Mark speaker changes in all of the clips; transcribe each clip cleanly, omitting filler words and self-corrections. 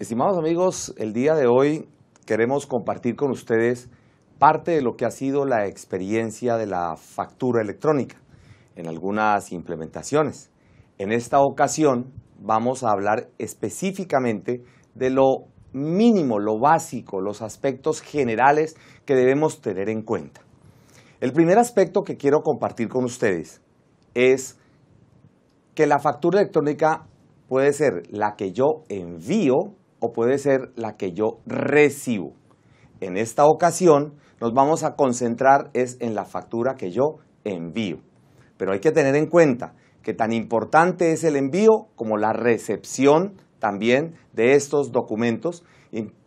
Speaker 1: Estimados amigos, el día de hoy queremos compartir con ustedes parte de lo que ha sido la experiencia de la factura electrónica en algunas implementaciones. En esta ocasión vamos a hablar específicamente de lo mínimo, lo básico, los aspectos generales que debemos tener en cuenta. El primer aspecto que quiero compartir con ustedes es que la factura electrónica puede ser la que yo envío o puede ser la que yo recibo. En esta ocasión nos vamos a concentrar en la factura que yo envío. Pero hay que tener en cuenta que tan importante es el envío como la recepción también de estos documentos.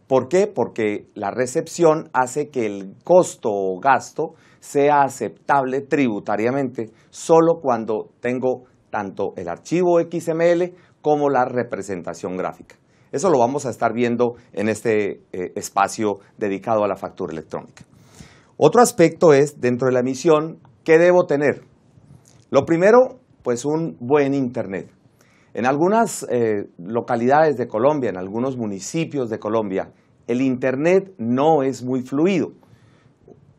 Speaker 1: ¿Por qué? Porque la recepción hace que el costo o gasto sea aceptable tributariamente solo cuando tengo tanto el archivo XML como la representación gráfica. Eso lo vamos a estar viendo en este espacio dedicado a la factura electrónica. Otro aspecto es, dentro de la emisión, ¿qué debo tener? Lo primero, pues un buen internet. En algunas localidades de Colombia, en algunos municipios de Colombia, el internet no es muy fluido.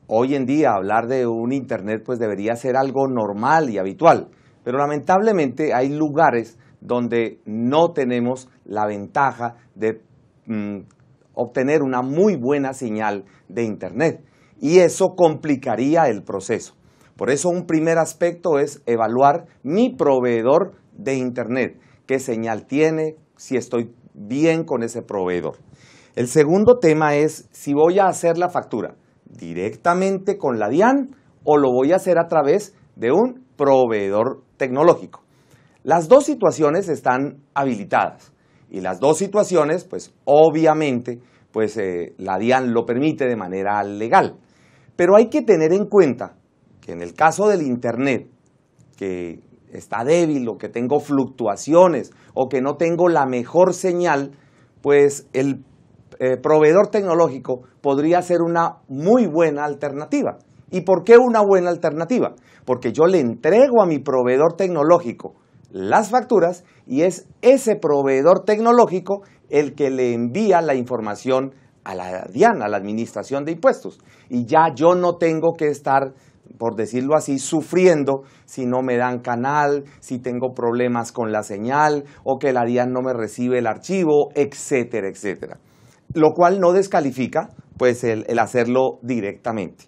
Speaker 1: Hoy en día hablar de un internet pues debería ser algo normal y habitual, pero lamentablemente hay lugares donde no tenemos la ventaja de obtener una muy buena señal de internet y eso complicaría el proceso. Por eso un primer aspecto es evaluar mi proveedor de internet, qué señal tiene, si estoy bien con ese proveedor. El segundo tema es si voy a hacer la factura directamente con la DIAN o lo voy a hacer a través de un proveedor tecnológico. Las dos situaciones están habilitadas y las dos situaciones, pues obviamente, la DIAN lo permite de manera legal. Pero hay que tener en cuenta que en el caso del internet, que está débil o que tengo fluctuaciones o que no tengo la mejor señal, pues el proveedor tecnológico podría ser una muy buena alternativa. ¿Y por qué una buena alternativa? Porque yo le entrego a mi proveedor tecnológico las facturas y es ese proveedor tecnológico el que le envía la información a la DIAN, a la Administración de Impuestos. Y ya yo no tengo que estar, por decirlo así, sufriendo si no me dan canal, si tengo problemas con la señal o que la DIAN no me recibe el archivo, etcétera, etcétera. Lo cual no descalifica pues el hacerlo directamente.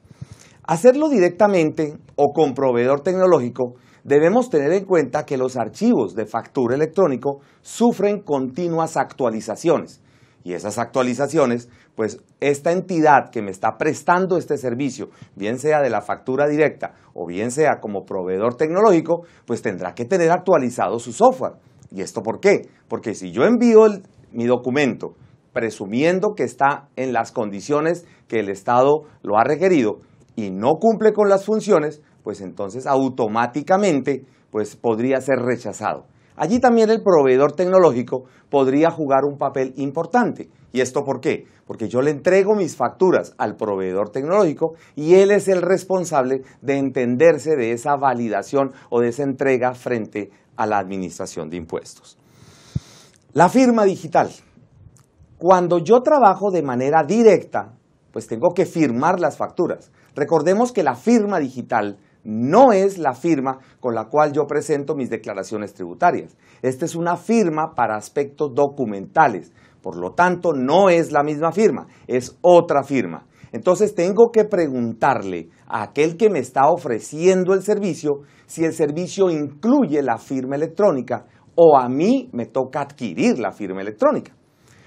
Speaker 1: Hacerlo directamente o con proveedor tecnológico, debemos tener en cuenta que los archivos de factura electrónico sufren continuas actualizaciones. Y esas actualizaciones, pues esta entidad que me está prestando este servicio, bien sea de la factura directa o bien sea como proveedor tecnológico, pues tendrá que tener actualizado su software. ¿Y esto por qué? Porque si yo envío mi documento presumiendo que está en las condiciones que el Estado lo ha requerido y no cumple con las funciones, pues entonces automáticamente pues podría ser rechazado. Allí también el proveedor tecnológico podría jugar un papel importante. ¿Y esto por qué? Porque yo le entrego mis facturas al proveedor tecnológico y él es el responsable de entenderse de esa validación o de esa entrega frente a la Administración de Impuestos. La firma digital. Cuando yo trabajo de manera directa, pues tengo que firmar las facturas. Recordemos que la firma digital no es la firma con la cual yo presento mis declaraciones tributarias. Esta es una firma para aspectos documentales. Por lo tanto, no es la misma firma, es otra firma. Entonces tengo que preguntarle a aquel que me está ofreciendo el servicio si el servicio incluye la firma electrónica o a mí me toca adquirir la firma electrónica.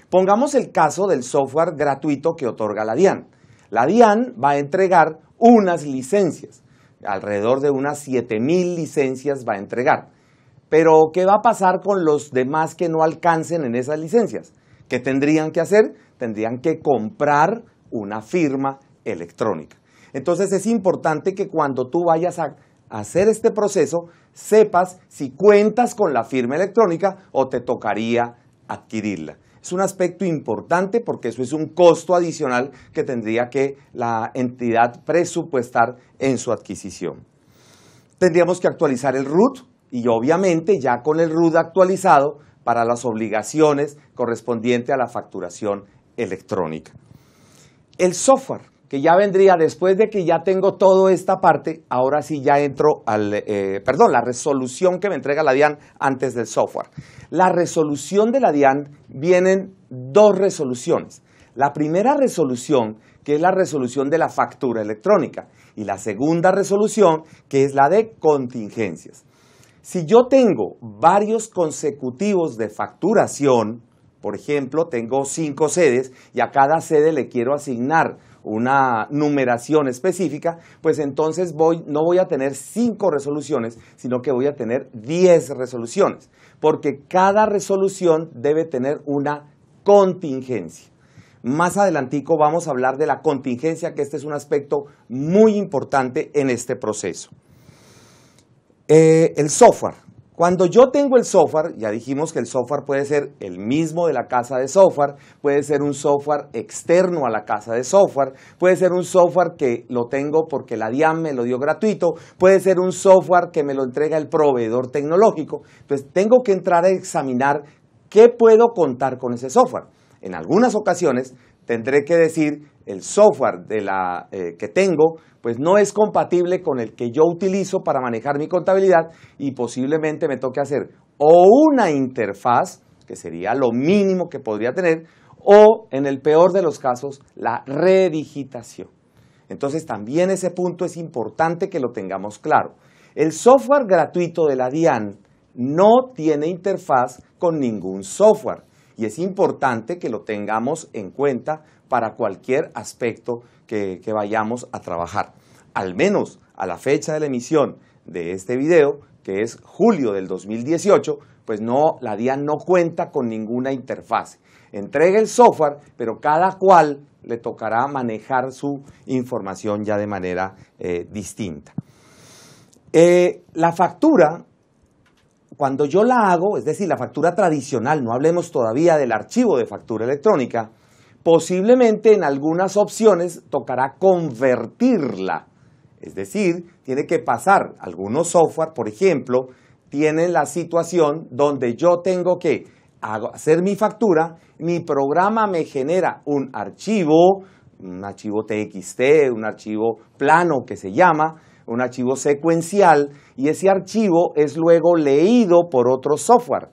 Speaker 1: Pongamos el caso del software gratuito que otorga la DIAN. La DIAN va a entregar unas licencias, alrededor de unas 7,000 licencias va a entregar. Pero, ¿qué va a pasar con los demás que no alcancen en esas licencias? ¿Qué tendrían que hacer? Tendrían que comprar una firma electrónica. Entonces es importante que cuando tú vayas a hacer este proceso, sepas si cuentas con la firma electrónica o te tocaría adquirirla. Es un aspecto importante porque eso es un costo adicional que tendría que la entidad presupuestar en su adquisición. Tendríamos que actualizar el RUT y obviamente ya con el RUT actualizado para las obligaciones correspondientes a la facturación electrónica. El software, que ya vendría después de que ya tengo toda esta parte, ahora sí ya entro la resolución que me entrega la DIAN antes del software. La resolución de la DIAN vienen dos resoluciones. La primera resolución, que es la resolución de la factura electrónica, y la segunda resolución, que es la de contingencias. Si yo tengo varios consecutivos de facturación, por ejemplo, tengo 5 sedes y a cada sede le quiero asignar una numeración específica, pues entonces no voy a tener 5 resoluciones, sino que voy a tener 10 resoluciones, porque cada resolución debe tener una contingencia. Más adelantico vamos a hablar de la contingencia, que este es un aspecto muy importante en este proceso. El software. Cuando yo tengo el software, ya dijimos que el software puede ser el mismo de la casa de software, puede ser un software externo a la casa de software, puede ser un software que lo tengo porque la DIAN me lo dio gratuito, puede ser un software que me lo entrega el proveedor tecnológico. Entonces tengo que entrar a examinar qué puedo contar con ese software. En algunas ocasiones tendré que decir el software que tengo pues no es compatible con el que yo utilizo para manejar mi contabilidad y posiblemente me toque hacer o una interfaz, que sería lo mínimo que podría tener, o en el peor de los casos, la redigitación. Entonces también ese punto es importante que lo tengamos claro. El software gratuito de la DIAN no tiene interfaz con ningún software y es importante que lo tengamos en cuenta para cualquier aspecto que vayamos a trabajar. Al menos a la fecha de la emisión de este video, que es julio del 2018, pues la DIAN no cuenta con ninguna interfaz. Entrega el software, pero cada cual le tocará manejar su información ya de manera distinta. La factura, cuando yo la hago, es decir, la factura tradicional, no hablemos todavía del archivo de factura electrónica, posiblemente en algunas opciones tocará convertirla. Es decir, tiene que pasar algunos software, por ejemplo, tienen la situación donde yo tengo que hacer mi factura, mi programa me genera un archivo TXT, un archivo plano que se llama, un archivo secuencial, y ese archivo es luego leído por otro software.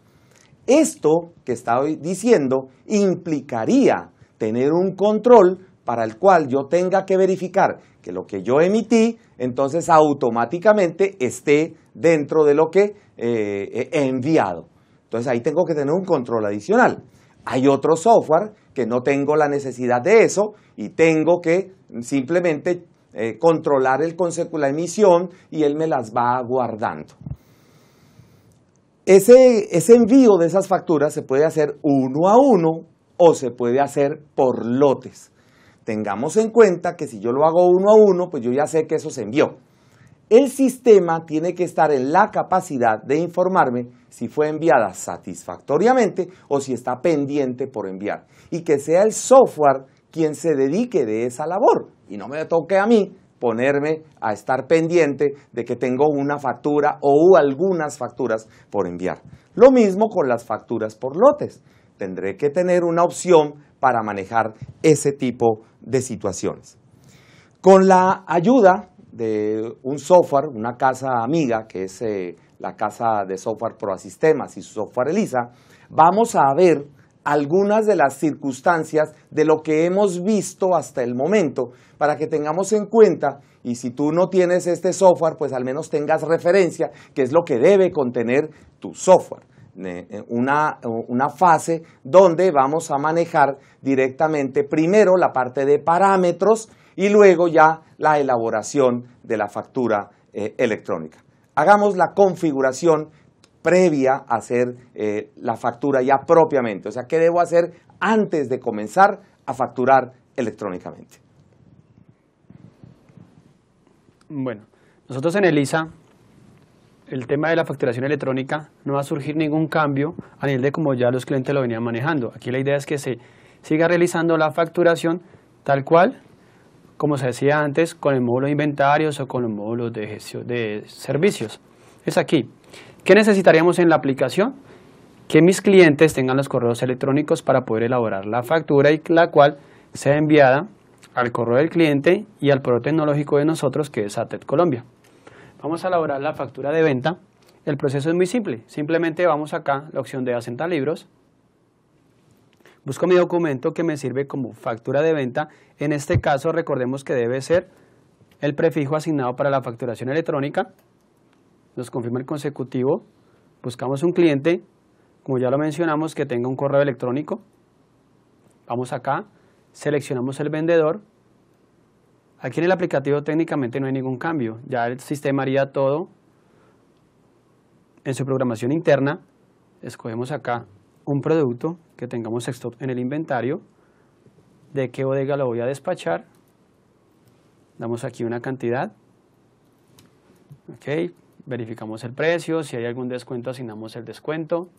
Speaker 1: Esto que estoy diciendo implicaría tener un control para el cual yo tenga que verificar que lo que yo emití, entonces automáticamente esté dentro de lo que he enviado. Entonces ahí tengo que tener un control adicional. Hay otro software que no tengo la necesidad de eso y tengo que simplemente controlar la emisión y él me las va guardando. Ese envío de esas facturas se puede hacer uno a uno o se puede hacer por lotes. Tengamos en cuenta que si yo lo hago uno a uno, pues yo ya sé que eso se envió. El sistema tiene que estar en la capacidad de informarme si fue enviada satisfactoriamente o si está pendiente por enviar. Y que sea el software quien se dedique de esa labor y no me toque a mí ponerme a estar pendiente de que tengo una factura o algunas facturas por enviar. Lo mismo con las facturas por lotes. Tendré que tener una opción para manejar ese tipo de situaciones. Con la ayuda de un software, una casa amiga, que es la casa de software ProAsistemas y su software ELISA, vamos a ver algunas de las circunstancias de lo que hemos visto hasta el momento para que tengamos en cuenta, y si tú no tienes este software, pues al menos tengas referencia, que es lo que debe contener tu software. Una fase donde vamos a manejar directamente primero la parte de parámetros y luego ya la elaboración de la factura electrónica. Hagamos la configuración previa a hacer la factura ya propiamente. O sea, ¿qué debo hacer antes de comenzar a facturar electrónicamente?
Speaker 2: Bueno, nosotros en ELISA, el tema de la facturación electrónica no va a surgir ningún cambio a nivel de como ya los clientes lo venían manejando. Aquí la idea es que se siga realizando la facturación tal cual, como se decía antes, con el módulo de inventarios o con los módulos de gestión de servicios. Es aquí. ¿Qué necesitaríamos en la aplicación? que mis clientes tengan los correos electrónicos para poder elaborar la factura y la cual sea enviada al correo del cliente y al proveedor tecnológico de nosotros, que es ATED Colombia. Vamos a elaborar la factura de venta. El proceso es muy simple. Simplemente vamos acá, la opción de asentar libros. Busco mi documento que me sirve como factura de venta. En este caso, recordemos que debe ser el prefijo asignado para la facturación electrónica. Nos confirma el consecutivo. Buscamos un cliente, como ya lo mencionamos, que tenga un correo electrónico. Vamos acá, seleccionamos el vendedor. Aquí en el aplicativo técnicamente no hay ningún cambio. Ya el sistema haría todo en su programación interna. Escogemos acá un producto que tengamos stock en el inventario, de qué bodega lo voy a despachar, damos aquí una cantidad, ok, verificamos el precio, si hay algún descuento asignamos el descuento,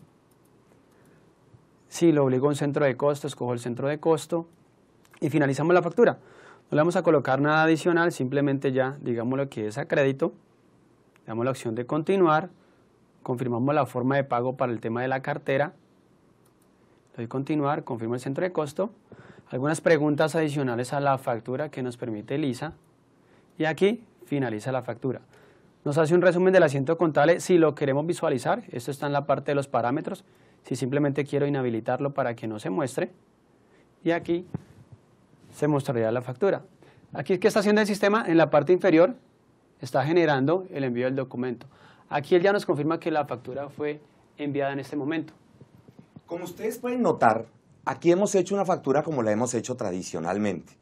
Speaker 2: si lo obligo a un centro de costo, escojo el centro de costo y finalizamos la factura. No le vamos a colocar nada adicional, simplemente ya digámoslo que es a crédito, damos la opción de continuar, confirmamos la forma de pago para el tema de la cartera, doy continuar, confirmo el centro de costo, algunas preguntas adicionales a la factura que nos permite Elisa y aquí finaliza la factura. Nos hace un resumen del asiento contable si lo queremos visualizar, esto está en la parte de los parámetros, si simplemente quiero inhabilitarlo para que no se muestre y aquí se mostraría la factura. Aquí, ¿qué está haciendo el sistema? En la parte inferior está generando el envío del documento. Aquí él ya nos confirma que la factura fue enviada en este momento.
Speaker 1: Como ustedes pueden notar, aquí hemos hecho una factura como la hemos hecho tradicionalmente.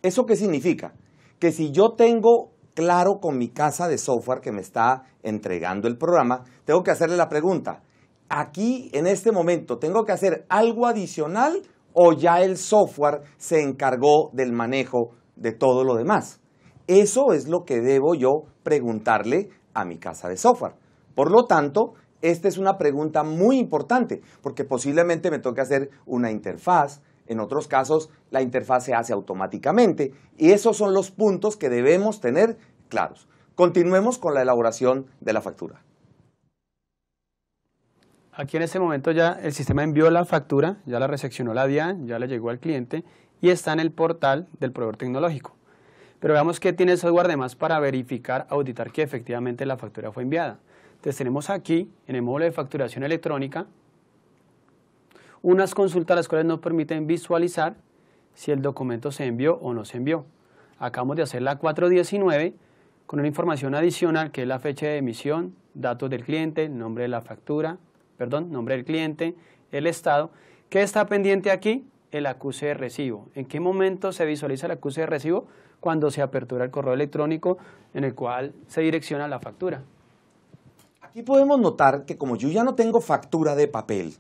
Speaker 1: ¿Eso qué significa? Que si yo tengo claro con mi casa de software que me está entregando el programa, tengo que hacerle la pregunta, aquí en este momento, ¿tengo que hacer algo adicional o ya el software se encargó del manejo de todo lo demás? Eso es lo que debo yo preguntarle a mi casa de software. Por lo tanto, esta es una pregunta muy importante porque posiblemente me toque hacer una interfaz, en otros casos la interfaz se hace automáticamente y esos son los puntos que debemos tener claros. Continuemos con la elaboración de la factura.
Speaker 2: Aquí en este momento ya el sistema envió la factura, ya la recepcionó la DIAN, ya le llegó al cliente y está en el portal del proveedor tecnológico. Pero veamos qué tiene el software además para verificar, auditar que efectivamente la factura fue enviada. Entonces tenemos aquí, en el módulo de facturación electrónica, unas consultas las cuales nos permiten visualizar si el documento se envió o no se envió. Acabamos de hacer la 419 con una información adicional que es la fecha de emisión, datos del cliente, nombre de la factura, nombre del cliente, el estado. ¿Qué está pendiente aquí? El acuse de recibo. ¿En qué momento se visualiza el acuse de recibo? Cuando se apertura el correo electrónico en el cual se direcciona la factura.
Speaker 1: Aquí podemos notar que como yo ya no tengo factura de papel,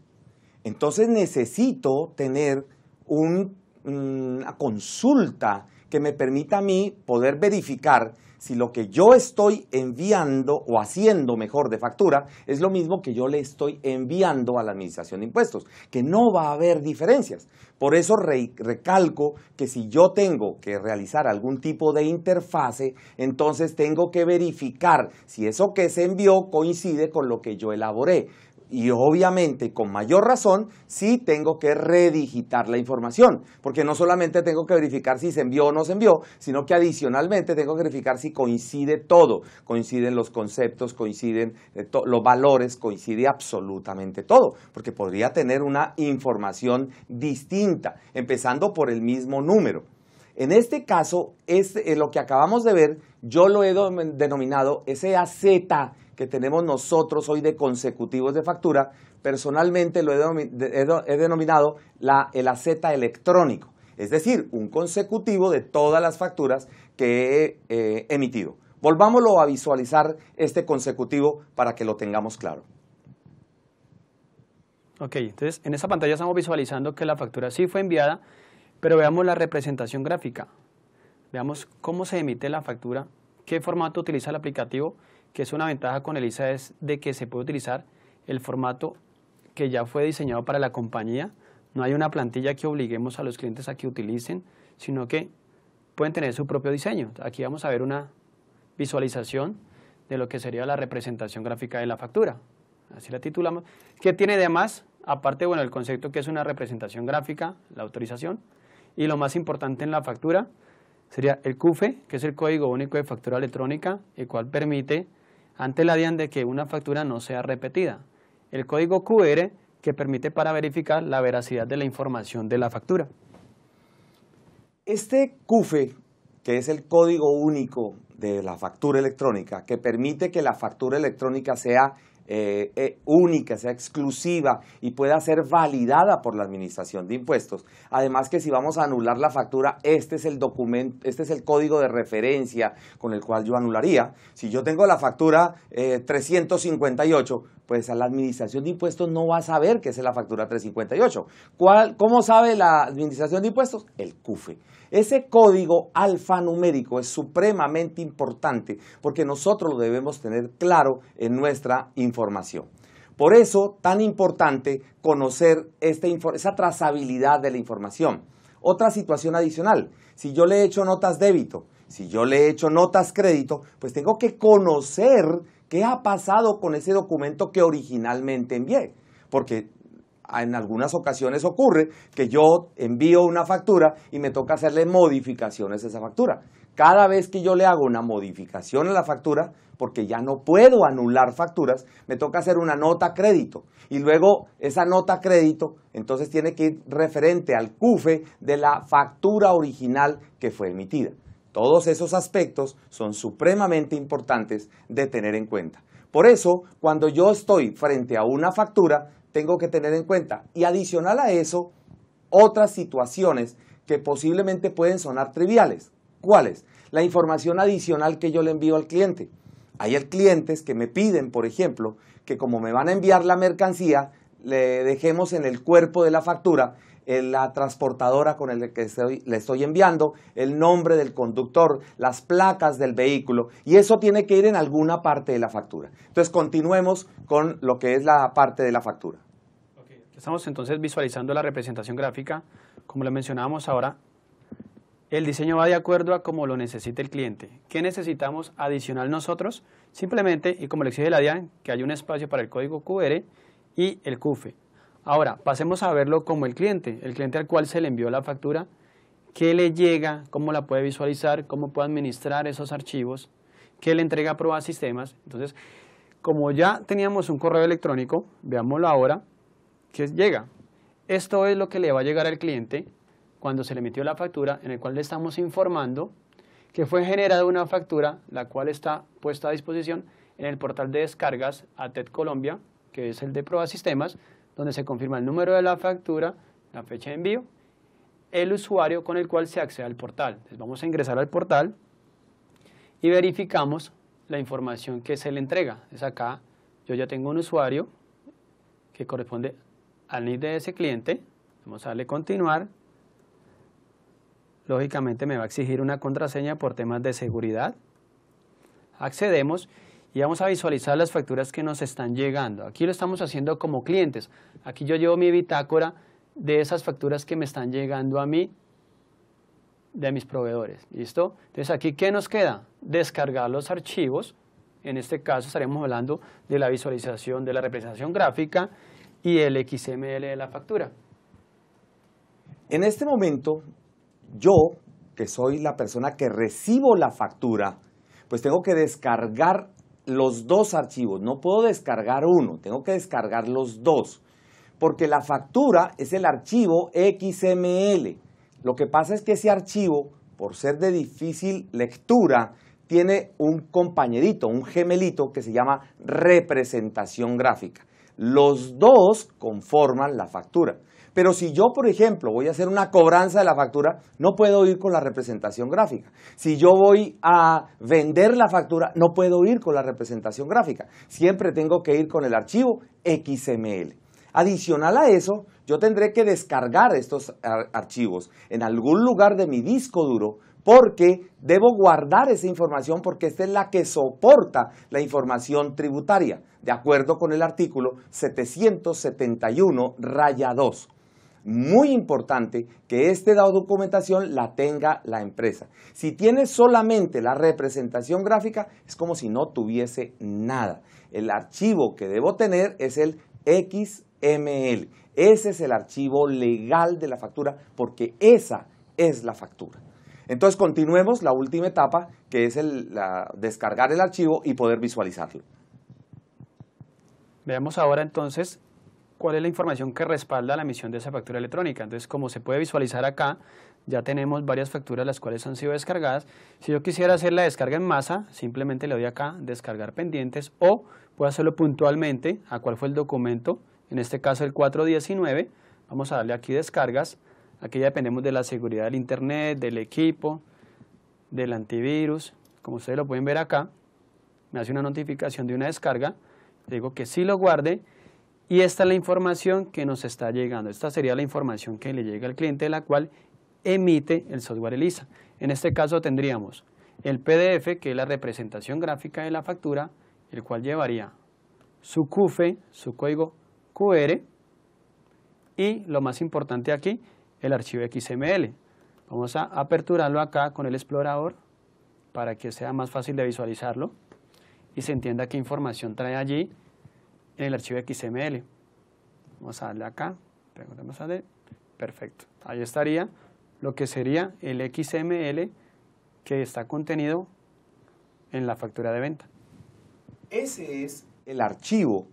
Speaker 1: entonces necesito tener una consulta que me permita a mí poder verificar si lo que yo estoy enviando o haciendo mejor de factura es lo mismo que yo le estoy enviando a la Administración de Impuestos, que no va a haber diferencias. Por eso recalco que si yo tengo que realizar algún tipo de interfase, entonces tengo que verificar si eso que se envió coincide con lo que yo elaboré. Y obviamente, con mayor razón, sí tengo que redigitar la información, porque no solamente tengo que verificar si se envió o no se envió, sino que adicionalmente tengo que verificar si coincide todo, coinciden los conceptos, coinciden los valores, coincide absolutamente todo, porque podría tener una información distinta, empezando por el mismo número. En este caso, lo que acabamos de ver, yo lo he denominado ese AZ que tenemos nosotros hoy de consecutivos de factura, personalmente lo he denominado el AZ electrónico, es decir, un consecutivo de todas las facturas que he emitido. Volvámoslo a visualizar este consecutivo para que lo tengamos claro.
Speaker 2: Ok, entonces en esta pantalla estamos visualizando que la factura sí fue enviada, pero veamos la representación gráfica. Veamos cómo se emite la factura, qué formato utiliza el aplicativo, que es una ventaja con Elisa es de que se puede utilizar el formato que ya fue diseñado para la compañía. No hay una plantilla que obliguemos a los clientes a que utilicen, sino que pueden tener su propio diseño. Aquí vamos a ver una visualización de lo que sería la representación gráfica de la factura. así la titulamos. ¿Qué tiene de más? Aparte, bueno, el concepto que es una representación gráfica, la autorización, y lo más importante en la factura sería el CUFE, que es el Código Único de Factura Electrónica, el cual permite ante la DIAN de que una factura no sea repetida. El código QR, que permite para verificar la veracidad de la información de la factura.
Speaker 1: Este CUFE, que es el Código Único de la Factura Electrónica, que permite que la factura electrónica sea única, sea exclusiva y pueda ser validada por la Administración de Impuestos. Además que si vamos a anular la factura, este es el documento, este es el código de referencia con el cual yo anularía. Si yo tengo la factura 358, pues a la Administración de Impuestos no va a saber que es la factura 358. ¿Cómo sabe la Administración de Impuestos? El CUFE. Ese código alfanumérico es supremamente importante porque nosotros lo debemos tener claro en nuestra información. Por eso, tan importante conocer esa trazabilidad de la información. Otra situación adicional, si yo le he hecho notas débito, si yo le he hecho notas crédito, pues tengo que conocer qué ha pasado con ese documento que originalmente envié, porque en algunas ocasiones ocurre que yo envío una factura y me toca hacerle modificaciones a esa factura. Cada vez que yo le hago una modificación a la factura, porque ya no puedo anular facturas, me toca hacer una nota crédito. Y luego esa nota crédito, entonces tiene que ir referente al CUFE de la factura original que fue emitida. Todos esos aspectos son supremamente importantes de tener en cuenta. Por eso, cuando yo estoy frente a una factura, tengo que tener en cuenta, y adicional a eso, otras situaciones que posiblemente pueden sonar triviales. ¿Cuáles? La información adicional que yo le envío al cliente. Hay clientes que me piden, por ejemplo, que como me van a enviar la mercancía, le dejemos en el cuerpo de la factura la transportadora con el que le estoy enviando, el nombre del conductor, las placas del vehículo, y eso tiene que ir en alguna parte de la factura. Entonces continuemos con lo que es la parte de la factura.
Speaker 2: Estamos entonces visualizando la representación gráfica. Como le mencionábamos ahora, el diseño va de acuerdo a cómo lo necesite el cliente. ¿Qué necesitamos adicional nosotros? Simplemente, y como le exige la DIAN, que haya un espacio para el código QR y el CUFE. Ahora, pasemos a verlo como el cliente al cual se le envió la factura, qué le llega, cómo la puede visualizar, cómo puede administrar esos archivos, qué le entrega a Proba Sistemas. Entonces, como ya teníamos un correo electrónico, veámoslo ahora, que llega. Esto es lo que le va a llegar al cliente cuando se le emitió la factura, en el cual le estamos informando que fue generada una factura, la cual está puesta a disposición en el portal de descargas ATED Colombia, que es el de Proba Sistemas, donde se confirma el número de la factura, la fecha de envío, el usuario con el cual se accede al portal. Entonces vamos a ingresar al portal y verificamos la información que se le entrega. Entonces acá yo ya tengo un usuario que corresponde al NID de ese cliente. Vamos a darle continuar. Lógicamente me va a exigir una contraseña por temas de seguridad. Accedemos y vamos a visualizar las facturas que nos están llegando. Aquí lo estamos haciendo como clientes. Aquí yo llevo mi bitácora de esas facturas que me están llegando a mí de mis proveedores. ¿Listo? Entonces aquí, ¿qué nos queda? Descargar los archivos. En este caso estaríamos hablando de la visualización de la representación gráfica y el XML de la factura.
Speaker 1: En este momento, yo, que soy la persona que recibo la factura, pues tengo que descargar los dos archivos. No puedo descargar uno, tengo que descargar los dos, porque la factura es el archivo XML. Lo que pasa es que ese archivo, por ser de difícil lectura, tiene un compañerito, un gemelito que se llama representación gráfica. Los dos conforman la factura. Pero si yo, por ejemplo, voy a hacer una cobranza de la factura, no puedo ir con la representación gráfica. Si yo voy a vender la factura, no puedo ir con la representación gráfica. Siempre tengo que ir con el archivo XML. Adicional a eso, yo tendré que descargar estos archivos en algún lugar de mi disco duro, porque debo guardar esa información porque esta es la que soporta la información tributaria, de acuerdo con el artículo 771-2. muy importante que esta documentación la tenga la empresa. Si tiene solamente la representación gráfica, es como si no tuviese nada. El archivo que debo tener es el XML. Ese es el archivo legal de la factura, porque esa es la factura. Entonces continuemos la última etapa, que es descargar el archivo y poder visualizarlo.
Speaker 2: Veamos ahora entonces cuál es la información que respalda la emisión de esa factura electrónica. Entonces, como se puede visualizar acá, ya tenemos varias facturas las cuales han sido descargadas. Si yo quisiera hacer la descarga en masa, simplemente le doy acá, descargar pendientes, o puedo hacerlo puntualmente a cuál fue el documento, en este caso el 419, vamos a darle aquí descargas. Aquí ya dependemos de la seguridad del internet, del equipo, del antivirus. Como ustedes lo pueden ver acá, me hace una notificación de una descarga, le digo que sí lo guarde, y esta es la información que nos está llegando. Esta sería la información que le llega al cliente, la cual emite el software ELISA. En este caso tendríamos el PDF, que es la representación gráfica de la factura, el cual llevaría su CUFE, su código QR, y lo más importante aquí, el archivo XML. Vamos a aperturarlo acá con el explorador para que sea más fácil de visualizarlo y se entienda qué información trae allí en el archivo XML. Vamos a darle acá, perfecto. Ahí estaría lo que sería el XML que está contenido en la factura de venta.
Speaker 1: Ese es el archivo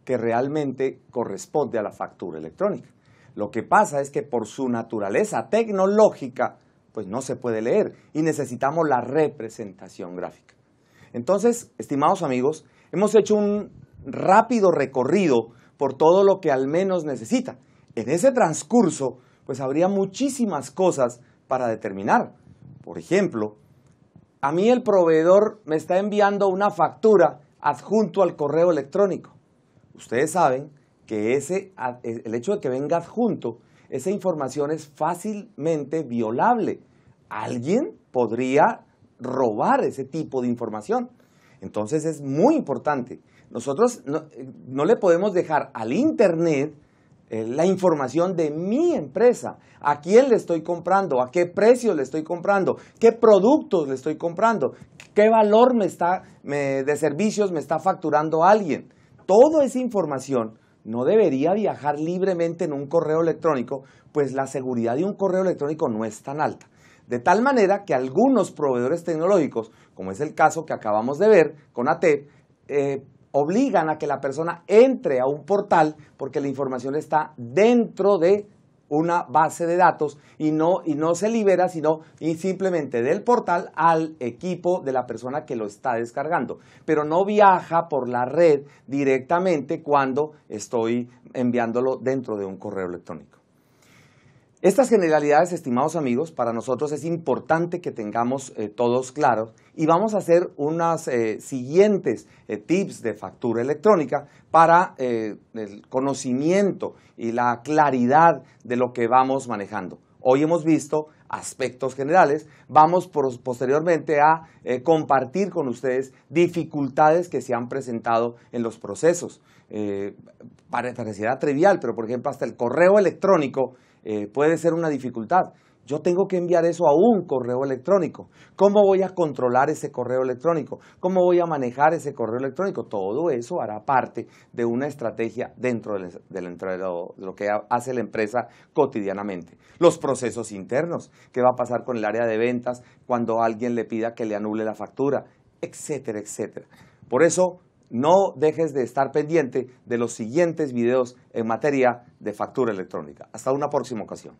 Speaker 1: que realmente corresponde a la factura electrónica. Lo que pasa es que por su naturaleza tecnológica, pues no se puede leer y necesitamos la representación gráfica. Entonces, estimados amigos, hemos hecho un rápido recorrido por todo lo que al menos necesita. En ese transcurso, pues habría muchísimas cosas para determinar. Por ejemplo, a mí el proveedor me está enviando una factura adjunto al correo electrónico. Ustedes saben que el hecho de que venga adjunto, esa información es fácilmente violable. Alguien podría robar ese tipo de información. Entonces es muy importante. Nosotros no le podemos dejar al Internet la información de mi empresa, a quién le estoy comprando, a qué precio le estoy comprando, qué productos le estoy comprando, qué valor de servicios me está facturando alguien. Toda esa información no debería viajar libremente en un correo electrónico, pues la seguridad de un correo electrónico no es tan alta. De tal manera que algunos proveedores tecnológicos, como es el caso que acabamos de ver con ATEP, obligan a que la persona entre a un portal porque la información está dentro de una base de datos y no se libera, sino simplemente del portal al equipo de la persona que lo está descargando. Pero no viaja por la red directamente cuando estoy enviándolo dentro de un correo electrónico. Estas generalidades, estimados amigos, para nosotros es importante que tengamos todos claros y vamos a hacer unas siguientes tips de factura electrónica para el conocimiento y la claridad de lo que vamos manejando. Hoy hemos visto aspectos generales, vamos posteriormente a compartir con ustedes dificultades que se han presentado en los procesos. Pareciera trivial, pero por ejemplo hasta el correo electrónico puede ser una dificultad. Yo tengo que enviar eso a un correo electrónico. ¿Cómo voy a controlar ese correo electrónico? ¿Cómo voy a manejar ese correo electrónico? Todo eso hará parte de una estrategia dentro de lo que hace la empresa cotidianamente. Los procesos internos, qué va a pasar con el área de ventas cuando alguien le pida que le anule la factura, etcétera, etcétera. Por eso, no dejes de estar pendiente de los siguientes videos en materia de factura electrónica. Hasta una próxima ocasión.